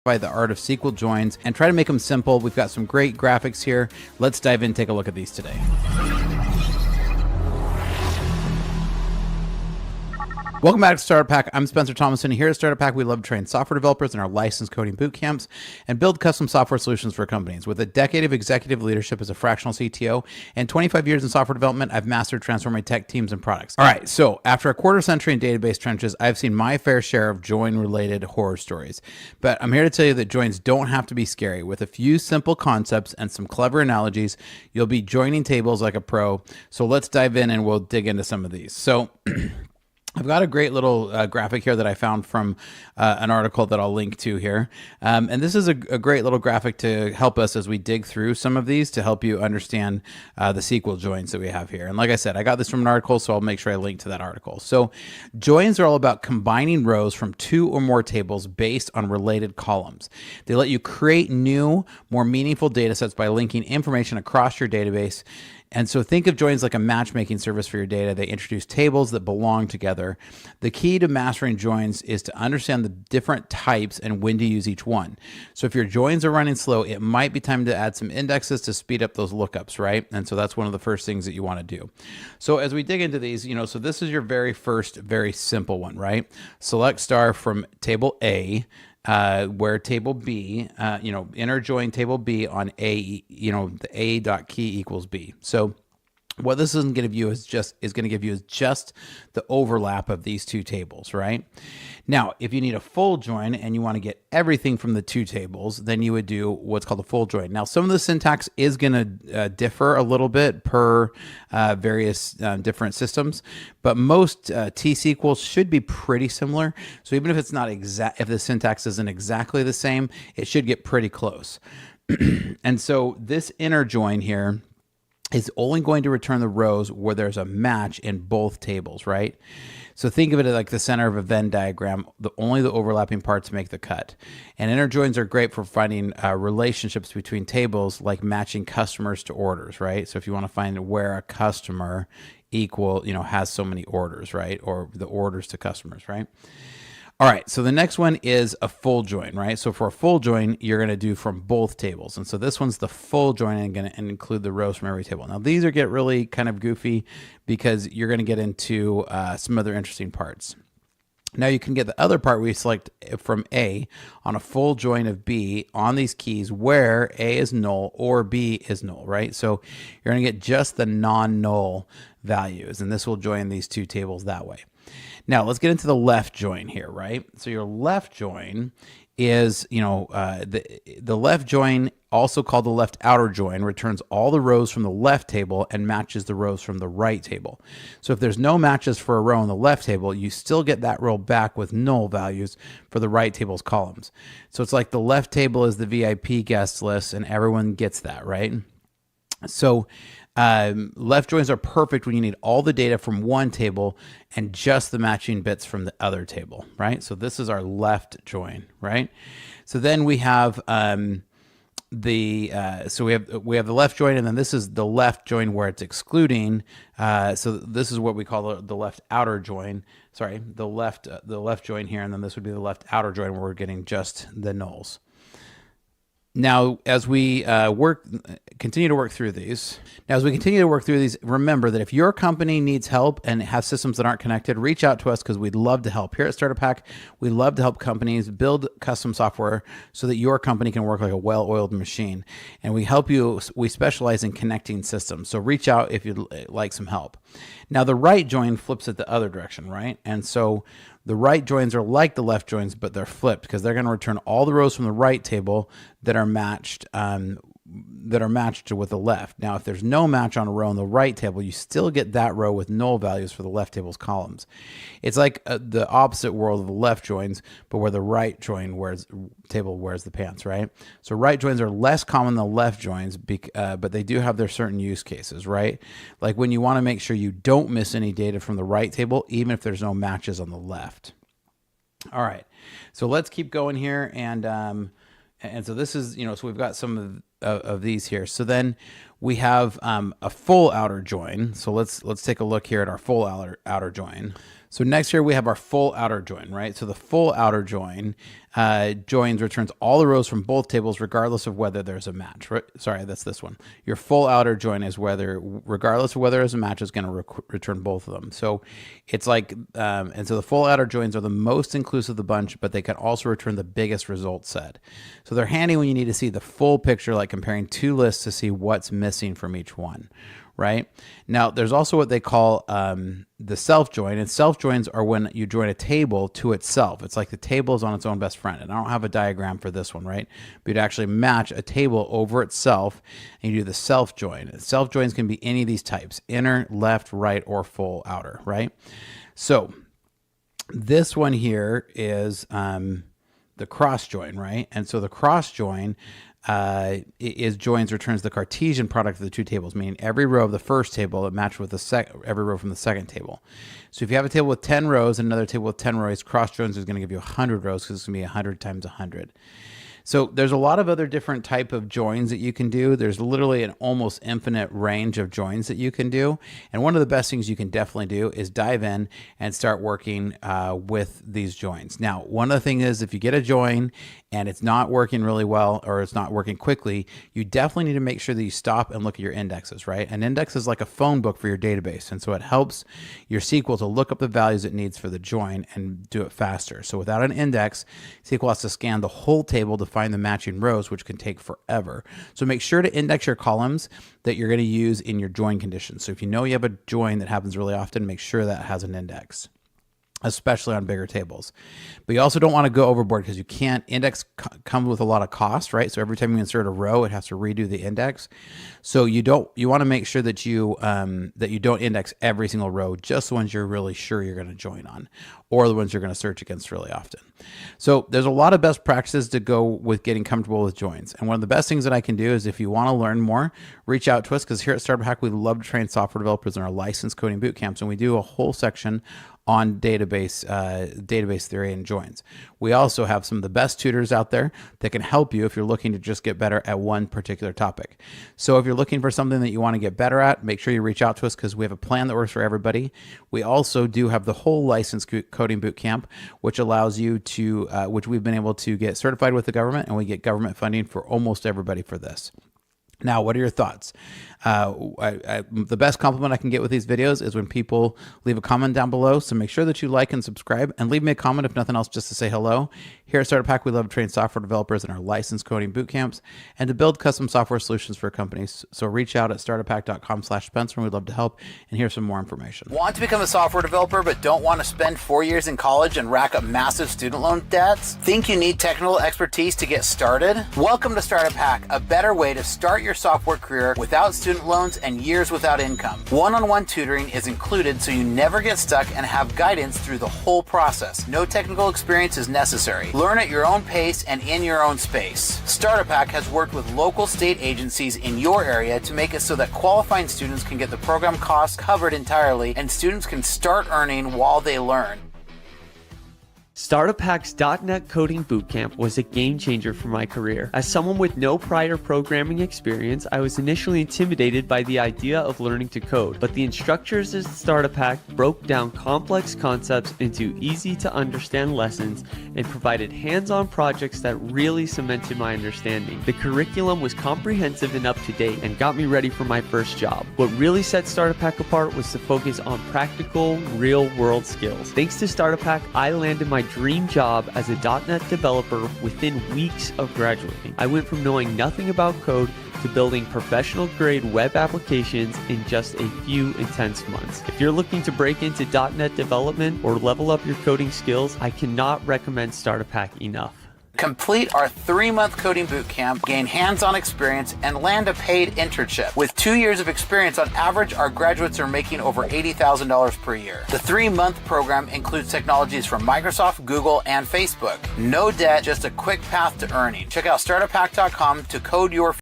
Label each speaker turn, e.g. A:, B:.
A: by the art of SQL joins and try to make them simple. We've got some great graphics here. Let's dive in and take a look at these today. Welcome back to Startup Pack. I'm Spencer Thomason. Here at Startup Pack, we love to train software developers in our licensed coding boot camps and build custom software solutions for companies. With a decade of executive leadership as a fractional CTO and 25 years in software development, I've mastered transforming tech teams and products. All right, so after a quarter century in database trenches, I've seen my fair share of join-related horror stories. But I'm here to tell you that joins don't have to be scary. With a few simple concepts and some clever analogies, you'll be joining tables like a pro. So let's dive in and we'll dig into some of these. So I've got a great little graphic here that I found from an article that I'll link to here. And this is a great little graphic to help us as we dig through some of these to help you understand the SQL joins that we have here. And like I said, I got this from an article, so I'll make sure I link to that article. So joins are all about combining rows from two or more tables based on related columns. They let you create new, more meaningful data sets by linking information across your database. And so think of joins like a matchmaking service for your data. They introduce tables that belong together. The key to mastering joins is to understand the different types and when to use each one. So if your joins are running slow, it might be time to add some indexes to speed up those lookups, right? And so that's one of the first things that you want to do. So as we dig into these, so this is your very first, very simple one, right? Select star from table A, where table B, inner join table B on A, the A dot key equals B. So what this is going to give you is just the overlap of these two tables, right? Now, if you need a full join and you want to get everything from the two tables, then you would do what's called a full join. Now, some of the syntax is going to differ a little bit per various different systems, but most T-SQL should be pretty similar. So even if it's not exact, if the syntax isn't exactly the same, it should get pretty close. And so this inner join here is only going to return the rows where there's a match in both tables, right? So think of it like the center of a Venn diagram. Only the overlapping parts make the cut. And inner joins are great for finding relationships between tables, like matching customers to orders, right? So if you want to find where a customer has so many orders, right? Or the orders to customers, right? All right, so the next one is a full join, right? So for a full join, you're going to do from both tables. And so this one's the full join and going to include the rows from every table. Now, these get really kind of goofy because you're going to get into some other interesting parts. Now you can get the other part where you select from A on a full join of B on these keys where A is null or B is null, right? So you're going to get just the non-null values, and this will join these two tables that way. Now let's get into the left join here, right? So your left join is, the left join, also called the left outer join, returns all the rows from the left table and matches the rows from the right table. So if there's no matches for a row in the left table, you still get that row back with null values for the right table's columns. So it's like the left table is the VIP guest list and everyone gets that, right? So left joins are perfect when you need all the data from one table and just the matching bits from the other table, right? So this is our left join, right? So then we have we have the left join, and then this is the left join where it's excluding. So this is what we call the left outer join. Sorry, the left join here, and then this would be the left outer join where we're getting just the nulls. Now, as we continue to work through these, remember that if your company needs help and has systems that aren't connected, reach out to us because we'd love to help. Here at Startup Pack, we love to help companies build custom software so that your company can work like a well-oiled machine. And we help you. We specialize in connecting systems. So reach out if you'd like some help. Now, the right join flips it the other direction, right? And so the right joins are like the left joins, but they're flipped because they're going to return all the rows from the right table that are matched with the left. Now, if there's no match on a row in the right table, you still get that row with null values for the left table's columns. It's like the opposite world of the left joins, but where the right join table wears the pants, right? So right joins are less common than left joins, but they do have their certain use cases, right? Like when you want to make sure you don't miss any data from the right table, even if there's no matches on the left. All right, so let's keep going here, and so this is, so we've got some of these here. So then we have a full outer join. So let's take a look here at our full outer join. So next here we have our full outer join, right? So the full outer join joins returns all the rows from both tables regardless of whether there's a match. Right? Sorry, that's this one. Your full outer join is regardless of whether there's a match, is going to return both of them. So it's like, and so the full outer joins are the most inclusive of the bunch, but they can also return the biggest result set. So they're handy when you need to see the full picture, like comparing two lists to see what's missing from each one. Right now, there's also what they call the self join, and self joins are when you join a table to itself. It's like the table is on its own best friend, and I don't have a diagram for this one, right? But you'd actually match a table over itself, and you do the self join. Self joins can be any of these types: inner, left, right, or full outer, right? So this one here is the cross join, right? And so the cross join is joins returns the Cartesian product of the two tables, meaning every row of the first table that matched with every row from the second table. So if you have a table with 10 rows and another table with 10 rows, cross joins is going to give you 100 rows because it's going to be 100 times 100. So there's a lot of other different type of joins that you can do. There's literally an almost infinite range of joins that you can do. And one of the best things you can definitely do is dive in and start working with these joins. Now, one of the things is if you get a join and it's not working really well or it's not working quickly, you definitely need to make sure that you stop and look at your indexes, right? An index is like a phone book for your database. And so it helps your SQL to look up the values it needs for the join and do it faster. So without an index, SQL has to scan the whole table to find the matching rows, which can take forever. So make sure to index your columns that you're going to use in your join conditions. So if you know you have a join that happens really often, make sure that has an index, especially on bigger tables. But you also don't want to go overboard because you can't. Index comes with a lot of cost, right? So every time you insert a row, it has to redo the index. So you want to make sure that you don't index every single row, just the ones you're really sure you're going to join on, or the ones you're going to search against really often. So there's a lot of best practices to go with getting comfortable with joins. And one of the best things that I can do is if you want to learn more, reach out to us, because here at Startup Hack, we love to train software developers in our licensed coding boot camps, and we do a whole section on database theory and joins. We also have some of the best tutors out there that can help you if you're looking to just get better at one particular topic. So if you're looking for something that you want to get better at, make sure you reach out to us because we have a plan that works for everybody. We also do have the whole licensed coding boot camp, which allows you to, which we've been able to get certified with the government, and we get government funding for almost everybody for this. Now, what are your thoughts? The best compliment I can get with these videos is when people leave a comment down below. So make sure that you like and subscribe, and leave me a comment, if nothing else, just to say hello. Here at Startup Hack, we love to train software developers in our licensed coding boot camps and to build custom software solutions for companies. So reach out at startuphack.com/Spencer, and we'd love to help. And here's some more information.
B: Want to become a software developer but don't want to spend 4 years in college and rack up massive student loan debts? Think you need technical expertise to get started? Welcome to Startup Hack, a better way to start your software career without student loans and years without income. One-on-one tutoring is included so you never get stuck and have guidance through the whole process. No technical experience is necessary. Learn at your own pace and in your own space. Startup Hack has worked with local state agencies in your area to make it so that qualifying students can get the program costs covered entirely and students can start earning while they learn.
C: Startup Hack's .NET Coding Bootcamp was a game changer for my career. As someone with no prior programming experience, I was initially intimidated by the idea of learning to code, but the instructors at Startup Hack broke down complex concepts into easy to understand lessons and provided hands-on projects that really cemented my understanding. The curriculum was comprehensive and up to date and got me ready for my first job. What really set Startup Hack apart was the focus on practical, real-world skills. Thanks to Startup Hack, I landed my dream job as a .NET developer within weeks of graduating. I went from knowing nothing about code to building professional-grade web applications in just a few intense months. If you're looking to break into .NET development or level up your coding skills, I cannot recommend Startup Hack enough.
B: Complete our 3-month coding bootcamp, gain hands-on experience, and land a paid internship. With 2 years of experience on average, our graduates are making over $80,000 per year. The 3-month program includes technologies from Microsoft, Google, and Facebook. No debt, just a quick path to earning. Check out startuphack.com to code your